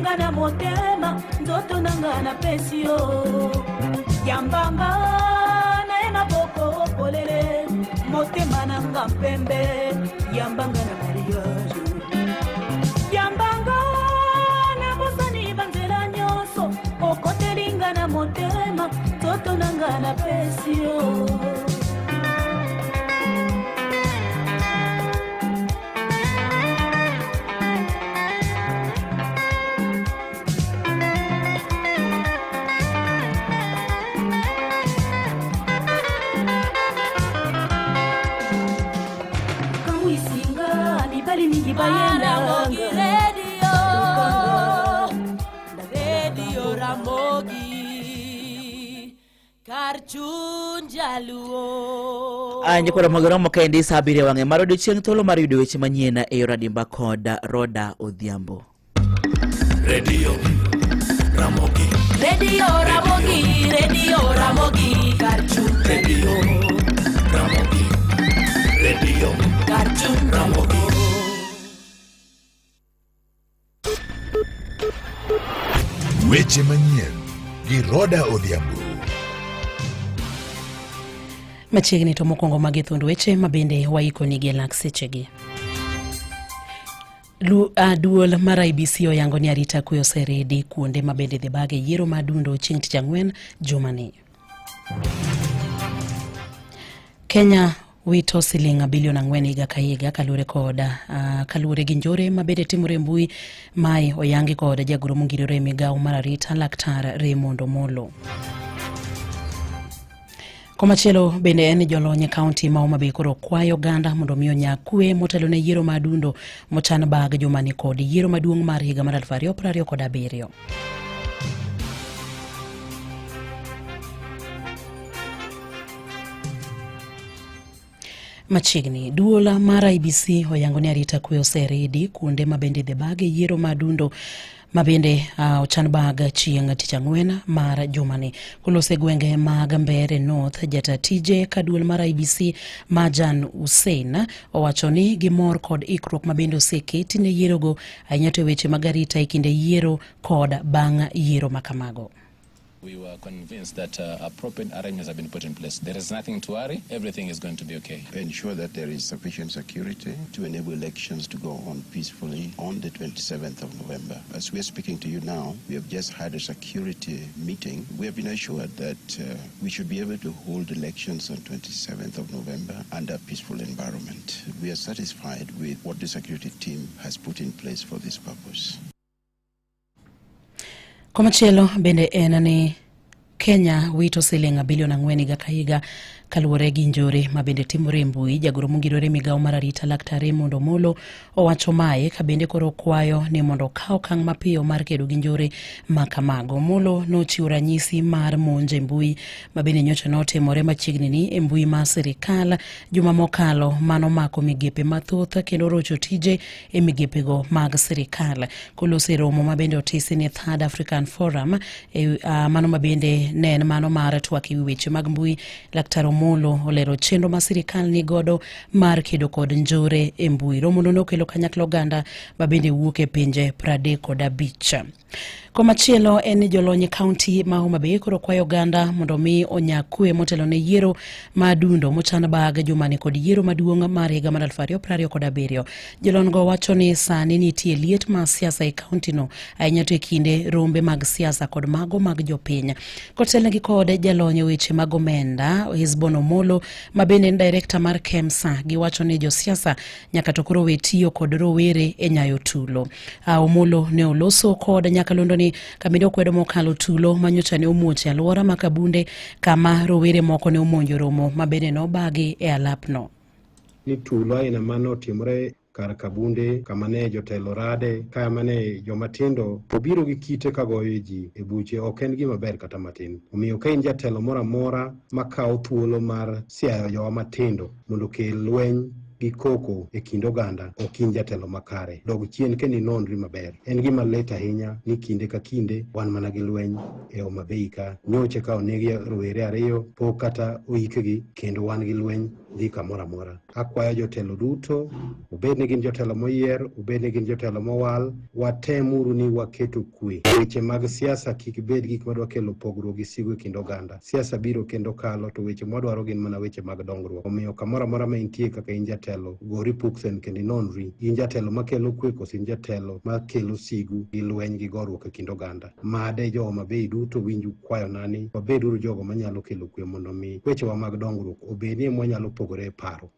lingana motema nzoto nangana pesio yambanga na maboko polele motema nanga pembe yambanga na mariage yambanga na bosani banzela nyoso okote lingana motema nzoto nangana pesio Radio Ramogi Karchunjaluo Anje kwa magara makaende sabire wange marodi chieng tolo mariude weche manyena e radimba koda Roda Odhiambo. Radio Ramogi Karchunjaluo Radio Karchunjaluo weche manyien gi Roda Odhiambo. Machiegni to mokwongo mag thundu weche mabende waiko ni gelak sechegi. Duol mar IEBC oyango ni arita kwe oseredi kuonde mabende dhibage yiero madundo chieng' tich ang'wen jumani. Kenya wito siling bilion 4 higa ka higa kaluwore gi njore mabende timore mbui mai oyangi koda jagoro mongirore migawo mar arita Laktar Raymond Omolo. Komachielo bende en jolony kaunti ma Homa Bay koro kwayo oganda mondo miyo nyakwe motelo ne yiero madundo mochan bag jumani kod yiero maduong' mar higa mar 2027. Machiegni duola mar IEBC oyango ni arita kwe oseredi kuonde mabende dhibage yiero madundo mabende ochan bag chieng' tich ang'wen mar jumani kulose gwenge mag Mbeere North. Jata tije kaduol mar IEBC Majan Hussein owacho ni gimor kod ikruok mabende oseketi ne yierogo ahinya to weche mag arita e kinde yiero kod bang' yiero makamago. We were convinced that appropriate arrangements have been put in place. There is nothing to worry. Everything is going to be okay. Ensure that there is sufficient security to enable elections to go on peacefully on the 27th of November. As we are speaking to you now, we have just had a security meeting. We have been assured that we should be able to hold elections on 27th of November under a peaceful environment. We are satisfied with what the security team has put in place for this purpose. Komachielo bende enani Kenya wito siling bilion 4 higa ka higa kaluwore gi njore mabende timore mbui. Jagoro mongirore migawo mar arita Laktar Raymond Omolo owacho mae ka bende koro kwayo ni mondo kaw okang' mapiyo mar kedo gi njore makamago. Omolo nochiwo ranyisi mar monje mbui mabende nyocha notimore machiegni ni mbui mar sirikal juma mokalo mano mako migepe mathoth kendo rocho tije e migepego mag sirikal. Kolose romo mabende otisi ni Third African Forum mano mabende nen mano mar twak ewi weche mag mbui. Laktar Omolo olero chenro ma sirikal ni godo mar kedo kod njore e mbui. Romo no nokelo kanyakla oganda mabende wuok e pinje 35. Komachielo en jolony kaunti ma Homa Bay koro kwayo oganda mondo mi onyakwe motelo ne yiero madundo mochan bag jumani kod yiero maduong' mar higa mar 2027. Jolony go wacho ni sani nitie liet ma siasa e kaunti no ahinya to e kinde rombe mag siasa kod mago mag jopiny. Kotelnegi kod jalony weche mag omenda Hezbon Omolo mabende en director mar KEMSA giwacho ni josiasa nyaka to koro wetiyo kod rowere e nyayo tulo. Omolo ne oloso kod nyakalondo ni kamendo kwedo mokalo tulo manyocha ne omuoche alwora makabunde kama rowere moko ne omonjo romo mabende no bagi e alapno. Ni tulo ina mano timore kar kabunde kamane jotelo rade kamane jomatindo obiro gi kite kagoyo ji e buche ok en gima ber kata matin. Omiyo ka in jatelo moro amora makawo thuolo mar siayo jowa matindo mondo kel lweny gi koko e kind oganda ok in jatelo makare. Dog chien kendi nonri maber. En gima lit ahinya ni kinde ka kinde wan mana gi lweny e Homa Bay ka nyoche ka onegi rowere ariyo pok kata oikegi kendo wan gi lweny dhi kamoro amora. Akwayo jotelo duto, obed ni gin jotelo moyier, obed ni gin jotelo mowal, watemuru ni waketo kwe. Weche mag siasa kik bed gik madwa kelo pogruok gi sigo e kind oganda. Siasa biro kendo kalo, to weche madwaro gin mana weche mag dongruok. Omiyo kamoro amora ma intie kaka in jatelo, gori puksen kendo inonri. In jatelo makelo kwe koso in jatelo makelo sigu gi lweny gi goruok e kind oganda. Made jogo mabei duto winju kwayo nani, wabeduru jogo manyalo kelo kwe mondo mi wechewa mag dongruok obedie mwanyalo pogore e paro.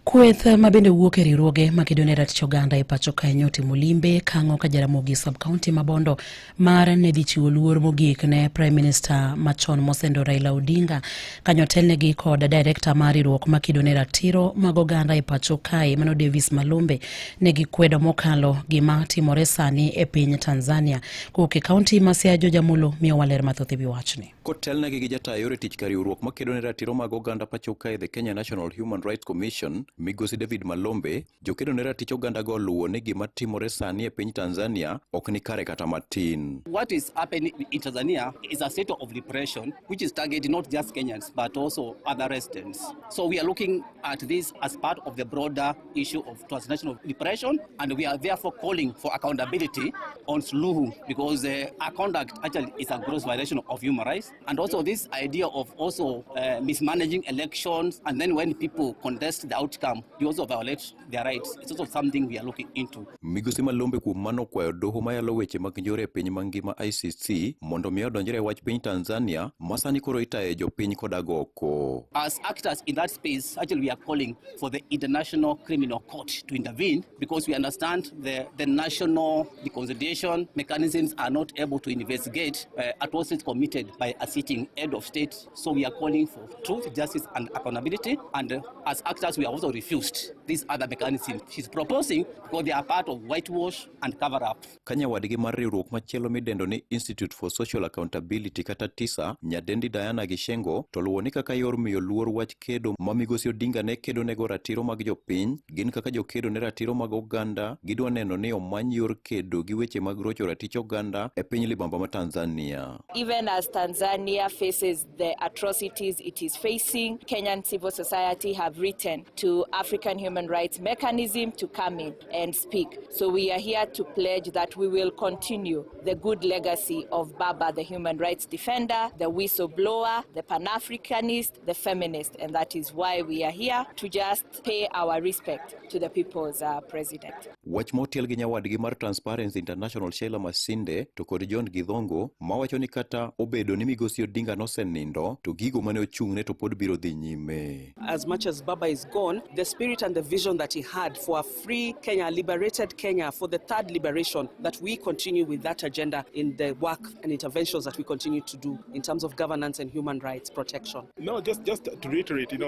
Kweth mabende wuok e riwruoge makedo ne ratich oganda e pacho kae notimo limbe kang'o ka Jaramogi sub-county ma Bondo mar ne dhi chiwo luor mogik ne Prime Minister machon mosendo Raila Odinga kanyo telnegi kod director mar riwruok makedo ne ratiro mag oganda e pacho kae mano Davis Malombe ne gikwedo mokalo gima timore sani e piny Tanzania. Kuke kaunti ma Siaya George Amulo miyo waler mathoth ewi wachni. Kotelnegi gi jatayo yore tich ka riwruok makedo ne ratiro mag oganda pacho kae the Kenya National Human Rights Commission Migosi David Malombe, jokedo ne ratich oganda go luwo ni gima timore sani e piny Tanzania ok ni kare kata matin. What is happening in Tanzania is a state of repression which is targeting not just Kenyans but also other residents. So we are looking at this as part of the broader issue of transnational repression, and we are therefore calling for accountability on Suluhu, because our conduct actually is a gross violation of human rights, and also this idea of also mismanaging elections, and then when people contest the outcome, you also violate their rights. It's also something we are looking into. Migosi Malombe kuom mano kwayo doho mayalo weche mag njore e piny mangima ICC mondo mi odonjre e wach piny Tanzania masani koro itaye jopiny koda goko. As actors in that space, actually we are calling for the International Criminal Court to intervene, because we understand the national reconciliation mechanisms are not able to investigate atrocities committed by a sitting head of state. So we are calling for truth, justice and accountability, and as actors we are also refused these other mechanisms she's proposing because they are part of whitewash and cover up. Kanya wadgi mar riwruok machielo midendo ni Institute for Social Accountability kata TISA, nyadendi Diana Gishengo to luwo ni kaka yor miyo luor wach kedo ma Migosi Odinga ne kedo nego ratiro mag jopiny gin kaka jokedo ne ratiro mag oganda gidwa neno ni omany yor kedo gi weche mag rocho ratich oganda e piny libamba ma Tanzania. Even as Tanzania faces the atrocities it is facing, Kenyan civil society have written to African Human Rights Mechanism to come in and speak. So we are here to pledge that we will continue the good legacy of Baba, the human rights defender, the whistleblower, the Pan-Africanist, the feminist, and that is why we are here to just pay our respect to the people's president. Wach motiel gi nyawadgi mar Transparency International Sheila Masinde to kod John Githongo mawacho ni kata obedo ni Migosi Odinga nosenindo to gigo mane ochung'ne to pod biro dhi nyime. As much as Baba is gone, the spirit and the vision that he had for a free Kenya, liberated Kenya, for the third liberation, that we continue with that agenda in the work and interventions that we continue to do in terms of governance and human rights protection. No, just to reiterate,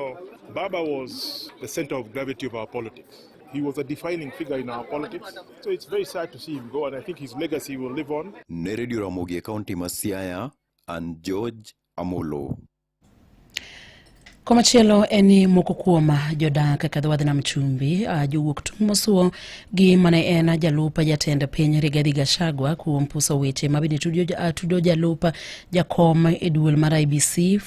Baba was the center of gravity of our politics. He was a defining figure in our politics, so it's very sad to see him go, and I think his legacy will live on. Ne Radio Ramogi County ma Siaya, and George Amulo. Komachielo eni moko kuom jodak kadhwadh nam chumbi jowuok tung' mosuo gi mane en jalup jatend piny Rigathi Gachagua kuom puso weche mabende tudo jalup jakom e duol mar IBC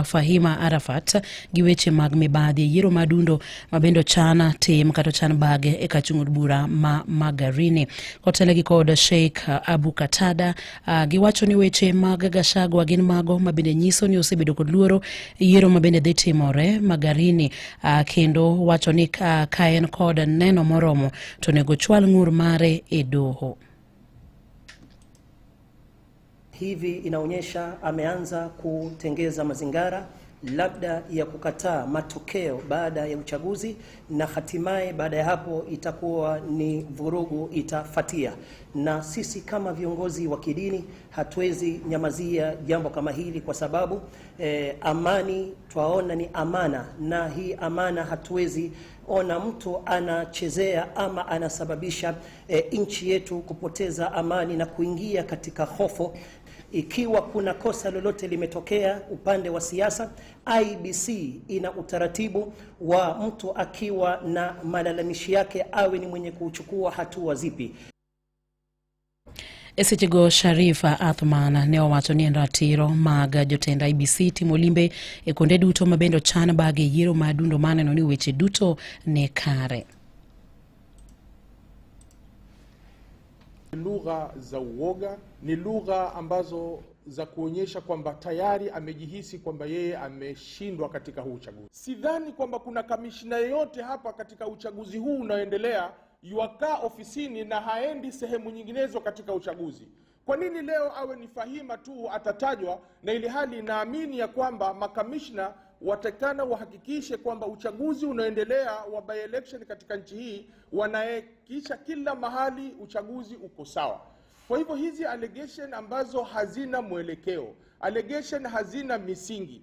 Fahima Arafat gi weche mag mibadhi yiero madundo mabendo chana tim kata chan bage e kachung'od bura ma Magarini kotelegi kod Sheikh Abu Katada giwacho ni weche mag Gachagua gin mago mabende nyiso ni osebedo kod luoro yiero bende dhi timore Magarini kendo wacho ni kaen kod neno moromo to nego chwal ng'ur mare e doho. Hivi inaonyesha ameanza kutengeza mazingara labda ya kukataa matokeo baada ya uchaguzi, na hatimaye baada ya hapo itakuwa ni vurugu itafatia. Na sisi kama viongozi wa kidini hatuwezi nyamazia jambo kama hili, kwa sababu amani twaona ni amana, na hii amana hatuwezi ona mtu anachezea ama anasababisha nchi yetu kupoteza amani na kuingia katika hofu. Ikiwa kuna kosa lolote limetokea upande wa siasa, IBC ina utaratibu wa mtu akiwa na malalamishi yake awe ni mwenye kuchukua hatua zipi. Esechego Sharifa Athman ne owacho ni en ratiro mag jotend IBC timo limbe e kuonde duto mabendo chan bag yiero madundo maneno ni weche duto ne kare. Lugha za uoga ni lugha ambazo za kuonyesha kwamba tayari amejihisi kwamba yeye ameshindwa katika huu uchaguzi. Sidhani kwamba kuna kamishna yeyote hapa katika uchaguzi huu unaoendelea yuakaa ofisini na haendi sehemu nyinginezo katika uchaguzi. Kwa nini leo awe ni Fahima tu atatajwa, na ili hali naamini ya kwamba makamishna watakana wahakikishe kwamba uchaguzi unaendelea wa by election katika nchi hii wanahakikisha kila mahali uchaguzi uko sawa. Kwa hivyo hizi allegation ambazo hazina mwelekeo, allegation hazina misingi.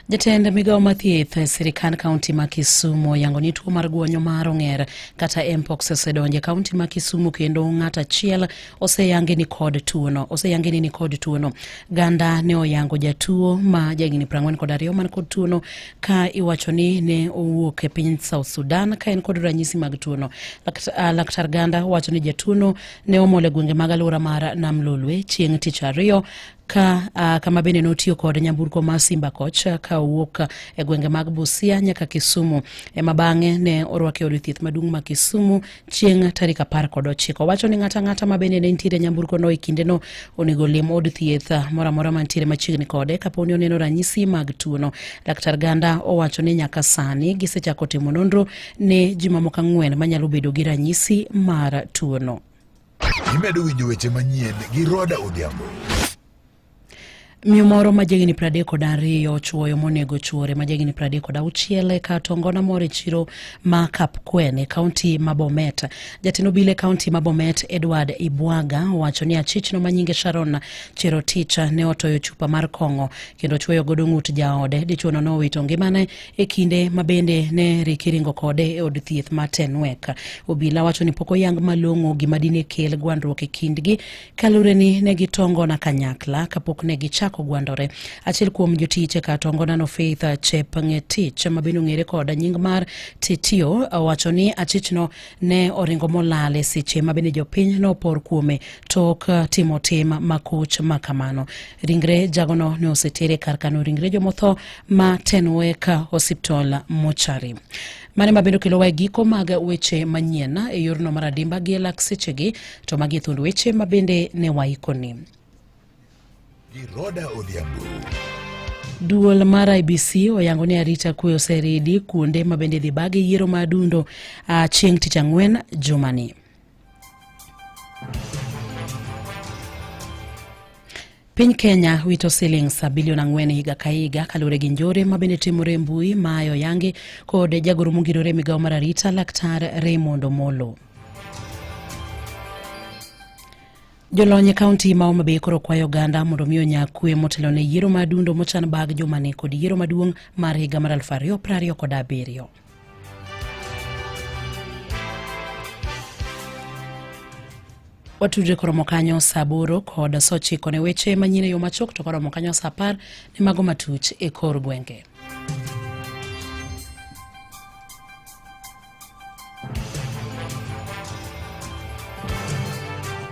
Jatend migao mathieth sirikal kaunti ma Kisumu yango ni tuo mar guonyo mar ong'er kata mpox osedonje kaunti ma Kisumu kendo ng'at achiel oseyangi ni kod tuono. Ganda ne oyango jatuo ma jagini 42 man kod tuono ka iwacho ni ne owuok e piny South Sudan ka en kod ranyisi mag tuono. Laktar Ganda wacho ni jatuono ne omole gwenge mag alwora mar Nam Lolwe chieng' tich ariyo kama bende notiyo kod nyamburko mar Simba Coach ka owuok e gwenge mag Busia nyaka Kisumu. Ema bang'e ne orwake od thieth maduong' ma Kisumu chieng' tarik 19. Wacho ni ng'ata ma bende ne nitiere nyamburko no e kinde no onego lim od thieth mora mantiere machiegni kode kaponi oneno ranyisi mag tuono. Laktar Ganda owacho ni nyaka sani gisechako timo nonro ne ji mamoko 4 manyalo bedo gi ranyisi mar tuono. Imedo winjo weche manyien gi Roda Odhiambo. Miyo moro majagini 32 chuoyo monego chuore majagini 36 ka tongona more chiro ma Kapkwene kaunti ma Bomet. Jatend obila kaunti ma Bomet Edward Ibwaga wacho ni achichno manyinge Sharon Cherotich ne otoyo chupa mar kong'o kendo chuoyo godo ng'ut jaode. Dichuono no wito ngimane e kinde mabende ne rikiringo kode e od thieth ma Tenwek. Obila wacho ni pok oyang malong'o gima dine kel gwandruok e kindgi kalure ni ne gitongo na kanyakla kapok ne gichako gwandore. Achiel kuom jotich ka tongona no Faith Chepngetich mabino ng'ere kod nying mar Titio wacho ni achichno ne oringo molale seche mabende jopiny no por kuome tok timo tim makuch makamano. Ringre jagono ne osetere kar kano ringre jomotho ma Tenwek Hospital Mochari. Mane mabendo kelo giko mag weche manyien e yorno mar adimba gi lak sechegi to magi thund weche mabende ne waikoni. Roda Odhiambo. Duol mar IBC oyango ni arita kwe oseridi kuonde mabende dhi bage yiero madundo chieng' tich ang'wen jumani. Piny Kenya wito siling bilion 4 higa ka higa kalure gi njore mabende timore mbui mayo yangi kod jagoro mongirore migao mar arita Laktar Raymond Omolo. Jolonye kaunti ma Homa Bay koro kwayo oganda mondo miyo nyakwe motelo ne yiero madundo mochan bag jumane kod yiero maduong' mar higa mar 2027. Watudre koromo kanyo saa 8 kod saa 9 ne weche manyine yo machok to koromo kanyo saa 10 ne mago matuch e kor gwenge.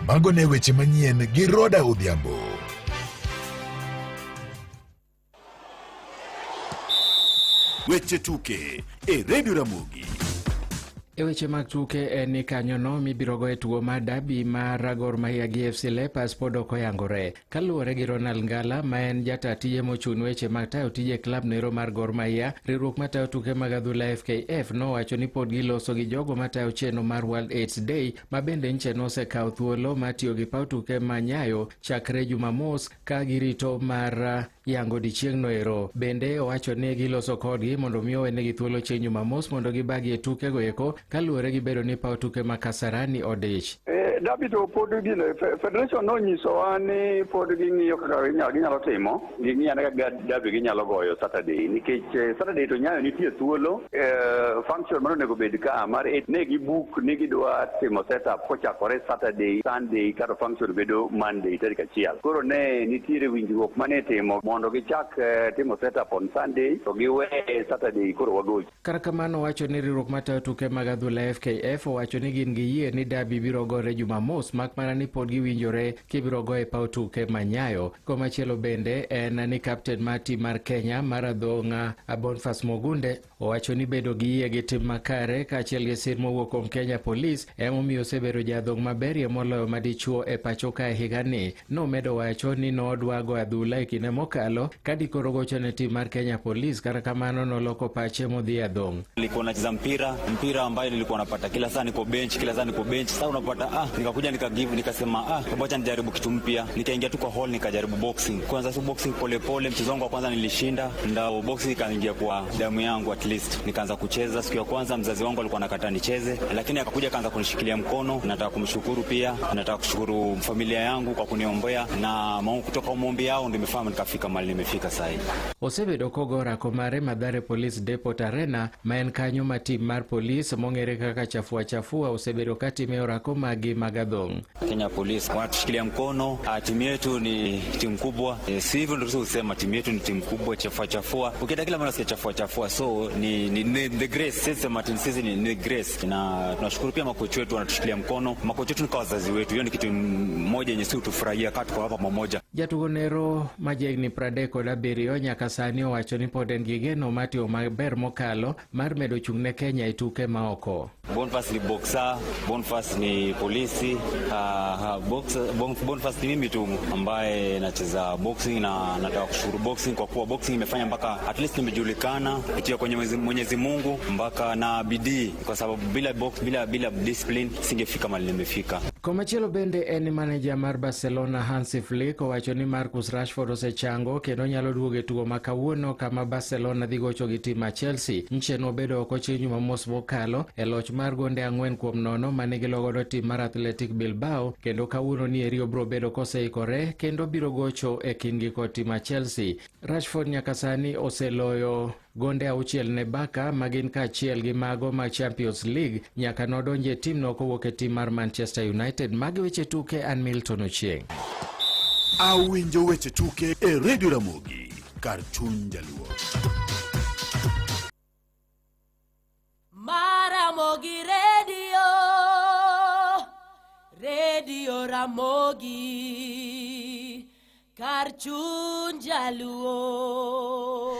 Mago ne weche manyien gi Roda Odhiambo. Weche tuke e Radio Ramogi. E weche mag tuke en ni kanyono mibirogo e tugo mar dabi mar Gor Mahia gi FC Leopards pod ok oyangore. Kaluwore gi Ronald Ngala ma en jata tije mochun weche mag tayo tije klab nero mar Gor Mahia, riwruok matayo tuke mag adhula FKF nowacho ni pod giloso gi jogo matayo chenro mar World AIDS Day ma bende ncheno osekawo thuolo matiyo gi paw tuke ma Nyayo chakre Jumamos ka girito mar yango dichieng'no ero. Bende owacho ni giloso kodgi mondo miyo wenegi thuolo chieng' Jumamos mondo gibagi e tuke go eko kaluwore gi bedo ni paw tuke ma Kasarani odich. dabi to pod gine federation no nyiso ani pod gingiyo kaka ginyalo timo gingiyo na dabi ginyalo goyo Saturday nikech Saturday to nyayo nitie thuolo function mano nego bed ka mar ne gibuk ne gidwa timo setup kochakore Saturday Sunday kata function bedo Monday tarik 1 koro ne nitiere winjruok mane timo mondo gichak timo setup on Sunday to giwe Saturday koro wagoji. Kar kamano wacho ni riwruok matayo tuke mag adhula FKF wacho ni gin gi yie ni dabi biro gore Jumamos mak mana ni pod giwinjore kibiro go e paw tuke manyayo. Komachielo bende en ni kapten mar tim mar Kenya mar adhong'a Boniface Mogunde owacho ni bedo gi yie gi tim makare kaachiel gi sir mowuok kuom Kenya Police emomiyo osebedo jadhong' maberie moloyo madichuo e pacho ka higani. Nomedo wacho ni nodwa go adhula e kinde mokalo kadikoro gocho ne tim mar Kenya Police, kata kamano noloko pache modhi adhong'. Nilikuwa nacheza mpira ambayo nilikuwa napata kila saa niko bench. Sasa unapata nikakuja nikasema ngoja nijaribu kitu mpya. Nikaingia tu kwa hall nikajaribu boxing. Kwanza tu boxing pole mchezo wangu wa kwanza nilishinda, ndio boxing ikaingia kwa damu yangu at least. Nikaanza kucheza. Siku ya kwanza mzazi wangu alikuwa anakataa nicheze, lakini akakuja kaanza kunishikilia mkono. Nataka kumshukuru pia, nataka kushukuru familia yangu kwa kuniombea na Mungu kutoka maombi yao ndio nimefahamu nikafika mahali nimefika sasa. Osebedo kogora komare Mathare Police Depot Arena maen kanyo ma tim mar police mongere kaka chafua osebedo kati orako magi magadhong'. Kenya Police watushikilia mkono. Timu yetu ni timu kubwa. Si hivyo ndio tunasema timu yetu ni timu kubwa. Chafua ukienda kila mara sikia chafua so ni the grace. Sisi Martin sisi ni grace, na tunashukuru pia makocha wetu wanatushikilia mkono. Makocha wetu ni kwa wazazi wetu. Hiyo ni kitu moja yenye sisi tufurahia kati kwa hapa pamoja. Jatugonero majegni 37 nyaka sani owacho ni pod en gi geno matio maber mokalo mar medo chung'ne Kenya e tuke maoko. Boniface ni boxer, Boniface ni polisi, Boniface ni mimi tu ambaye nacheza boxing, na nataka kushukuru boxing kwa kuwa boxing imefanya mpaka at least nimejulikana kupitia kwenye Mwenyezi Mungu mpaka na bidii, kwa sababu bila discipline singefika mahali nimefika. Komachielo bende en manager mar Barcelona Hansi Flick owacho ni Marcus Rashford osechango kendo nyalo duogo e tugo makawuono kama Barcelona dhi gocho gi tim mar Chelsea. Nchen obedo oko chieng' Jumamos mokalo e loch mar gonde 4-0 mane gilogo tim mar Athletic Bilbao, kendo kawuono ni Rio bro bedo koseikore kendo biro gocho e kindgi kod tim mar Chelsea. Rashford nyaka sani oseloyo gonde 6 ne Barca magin kaachiel gi mago mag Champions League nyaka nodonje tim no kowuok e tim mar Manchester United. Magi weche tuke an Milton Ochieng'. Awinjo weche tuke e Radio Ramogi kar chuny jaluo. Ramogi Radio Ramogi kar chuny jaluo.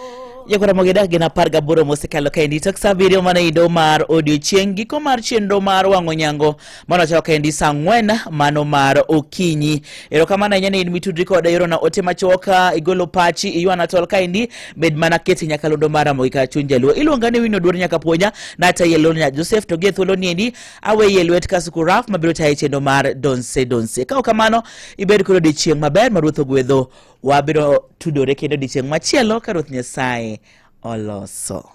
Ramogi dak gina parga buro mosekalo kaendi tok saa 7 manaido mar odiochieng' giko mar chenro mar wang'o nyango manochako kaendi saa 4 mano mar okinyi. Erokamano ahinya ne in mitudri koda yorona ote machoka igolo pachi iywana tol kaendi bed mana keti nyakalondo mar Ramogi kar chuny jaluo. Iluonga ni Wino Duor nyaka puonya na Tayelonya Joseph to gethuolo niendi aweye lwet Kasuku Raf mabiro tayo chenro mar Donse. Kao kamano ibed kod odiochieng' maber maruoth ogwedho. Wabiro tudore kendo odiochieng' machielo ka Ruoth Nyasaye oloso.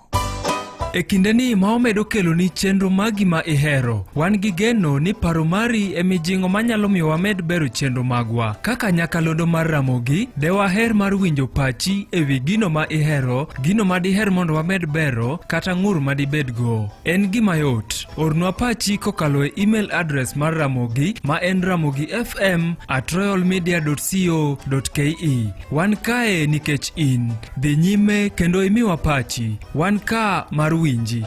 E kindeni ma omedo kelo ni chenro magi ma ihero, wan gi geno ni paro mari e mijingo manyalo miyo wamed bero chenro magwa. Kaka nyakalondo mar Ramogi, de waher mar winjo pachi e wi gino ma ihero, gino ma diher mondo wamed bero, kata ng'ur ma dibedgo. En gima yot, ornwa pachi kokalo e email address mar Ramogi ma en ramogifm@royalmedia.co.ke. Wan kae nikech in, dhi nyime kendo imiwa pachi, wan ka mar winji.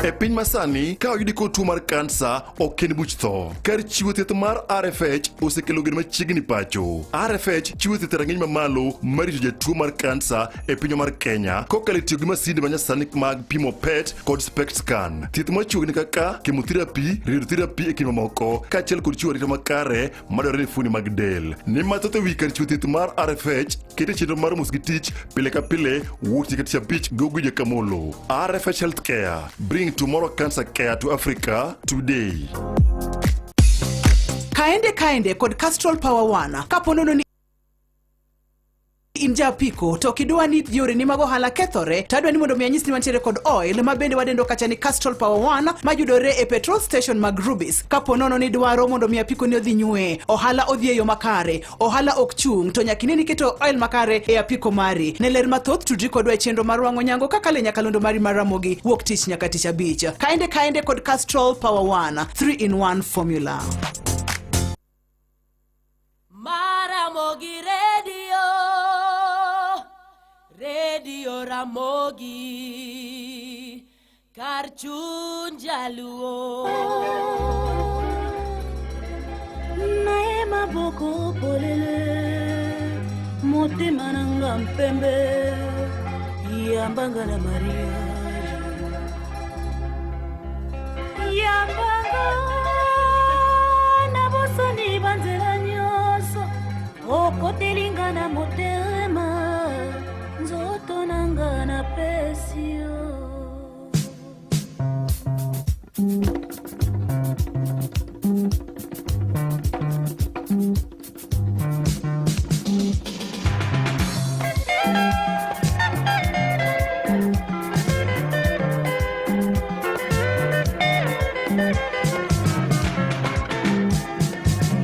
E piny masani ka oyudi kod tuo mar kansa ok en buch tho. Kar chiwo thieth mar RFH osekelo geno machiegni pacho. RFH chiwo thieth rang'iny mamalo mar rito jatuo mar kansa e pinywa mar Kenya kokalo tiyo gi masinde manyasani mag pimo PET kod SPECT scan. Thieth machiwo gin kaka chemotherapy, radiotherapy e kinde mamoko kaachiel kod chiwo arita makare madwarore ne fuoni mag del. Ni mathoth ewi kar chiwo thieth mar RFH kete chenro mar mos gi tich pile ka pile wuok tich tich abich goguja kamolo. RFH Healthcare bring tomorrow cancer care to Africa today. Kaende kod Castrol Power 1 kaponono ni inja apiko to kidwa ni yore ni mago hala kethore tadwa ni mondo mi anyisi ni mantiere kod oil ma bende wadendo kacha ni Castrol Power One mayudore e petrol station mag Rubis. Kapo nono ni dwaro mondo mi apiko ni odhi nyue, ohala odhi e yo makare, ohala ok chung, to nyaka ni keto oil makare e apiko mari. Ne ler mathoth tudri kodwa e chenro mar wang'o nyango kaka le nyakalondo mari mar Ramogi wuok tich nyaka tich abich. Kaende kod Castrol Power One 3-in-1 formula. Ramogi Radio Ramogi kar chuny jaluo. Nae maboko polele motema nanga mpembe yambanga na Maria yambanga na bosoni banzela nyoso okotelinga na motema nzoto nanga na pesio.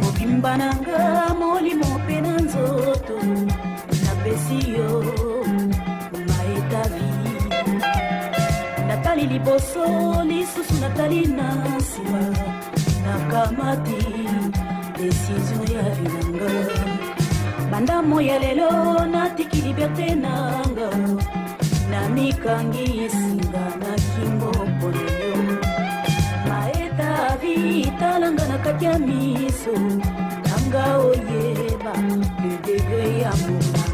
Mokimbananga moli mopena nzoto na pesio maetavi natali liboso lisusu natali nasima nakamati desizio ya vinanga banda moya lelo natiki liberte nanga na mikangi singa na kingo polelo maetavi talanga na katia miso nanga oyeba le degré ya moma